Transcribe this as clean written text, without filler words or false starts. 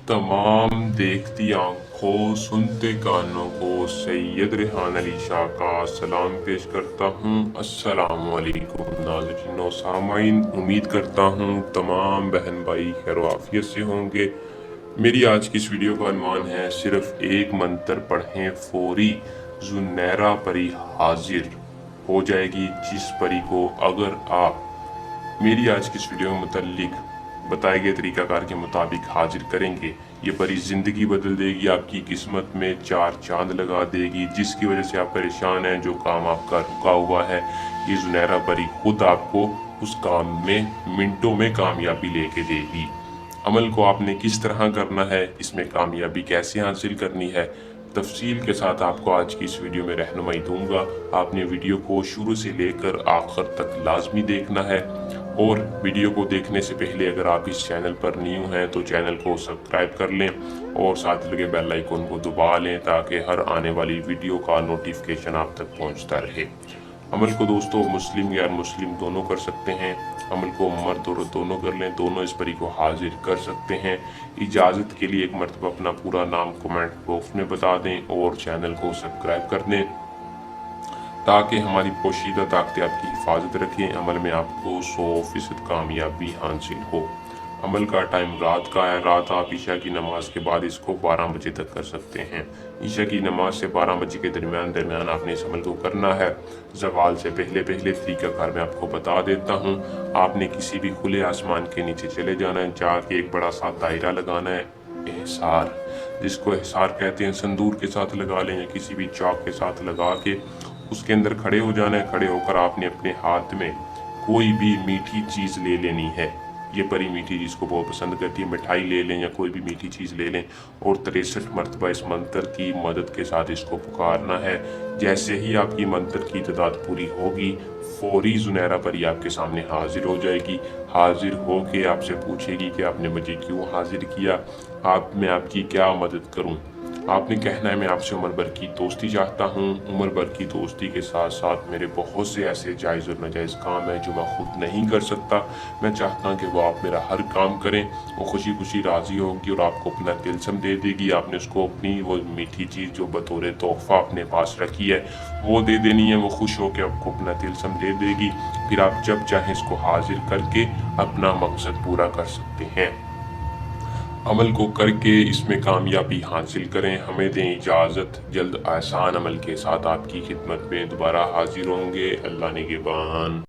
तमाम देखती आंखों सुनते कानों को सैयद रेहान अली शाह का सलाम पेश करता हूँ। अस्सलामुअलैकुम नाज़रीन व सामाईन, उम्मीद करता हूँ तमाम बहन भाई खैर व आफियत से होंगे। मेरी आज की इस वीडियो का अनुमान है सिर्फ एक मंत्र पढ़ें फौरी जुनैरा परी हाजिर हो जाएगी। जिस परी को अगर आप मेरी आज की इस वीडियो में मुतल्लिक बताए गए तरीकाकार के मुताबिक हाजिर करेंगे, ये परी ज़िंदगी बदल देगी, आपकी किस्मत में चार चांद लगा देगी। जिसकी वजह से आप परेशान हैं, जो काम आपका रुका हुआ है, ये जुनैरा परी खुद आपको उस काम में मिनटों में कामयाबी लेके देगी। अमल को आपने किस तरह करना है, इसमें कामयाबी कैसे हासिल करनी है, तफसील के साथ आपको आज की इस वीडियो में रहनुमाई दूंगा। आपने वीडियो को शुरू से लेकर आखिर तक लाजमी देखना है। और वीडियो को देखने से पहले अगर आप इस चैनल पर न्यू हैं तो चैनल को सब्सक्राइब कर लें और साथ लगे बेल आइकन को दबा लें ताकि हर आने वाली वीडियो का नोटिफिकेशन आप तक पहुंचता रहे। अमल को दोस्तों मुस्लिम या मुस्लिम दोनों कर सकते हैं। अमल को मर्द और दोनों कर लें, दोनों इस परी को हाजिर कर सकते हैं। इजाज़त के लिए एक मरतबा अपना पूरा नाम कमेंट बॉक्स में बता दें और चैनल को सब्सक्राइब कर दें ताकि हमारी पोशीदा ताकतें आपकी हिफाजत रखें। अमल में आपको 100% कामयाबी हासिल हो। अमल का टाइम रात का है। रात आप ईशा की नमाज के बाद इसको 12 बजे तक कर सकते हैं। ईशा की नमाज से 12 बजे के दरमियान आपने इस अमल को करना है। ज़वाल से पहले तरीकाकार मैं आपको बता देता हूँ। आपने किसी भी खुले आसमान के नीचे चले जाना है, जाके एक बड़ा सा दायरा लगाना है, एहसार जिसको एहसार कहते हैं, संदूर के साथ लगा लें या किसी भी चौक के साथ लगा के उसके अंदर खड़े हो जाना है। खड़े होकर आपने अपने हाथ में कोई भी मीठी चीज़ ले लेनी है। ये परी मीठी चीज़ को बहुत पसंद करती है। मिठाई ले लें या कोई भी मीठी चीज़ ले लें और 63 मरतबा इस मंत्र की मदद के साथ इसको पुकारना है। जैसे ही आपकी मंत्र की तादाद पूरी होगी, फौरी जुनैरा परी आपके सामने हाजिर हो जाएगी। हाजिर होके आपसे पूछेगी कि आपने मुझे क्यों हाजिर किया, मैं आपकी क्या मदद करूं। आपने कहना है मैं आपसे उम्र भर की दोस्ती चाहता हूँ। उम्र भर की दोस्ती के साथ साथ मेरे बहुत से ऐसे जायज़ और नाजायज़ काम हैं जो मैं खुद नहीं कर सकता। मैं चाहता हूँ कि वो आप मेरा हर काम करें। वो खुशी खुशी राज़ी होगी और आपको अपना तिलस्म दे देगी। आपने उसको अपनी वो मीठी चीज़ जो बतौर तोहफ़ा अपने पास रखी है वो दे देनी है। वो खुश होकर आपको अपना तिलस्म दे देगी। फिर आप जब चाहें इसको हाजिर करके अपना मकसद पूरा कर सकते हैं। अमल को करके इसमें कामयाबी हासिल करें। हमें दें इजाज़त। जल्द आसान अमल के साथ आपकी खिदमत में दोबारा हाजिर होंगे। अल्लाह निगहबान।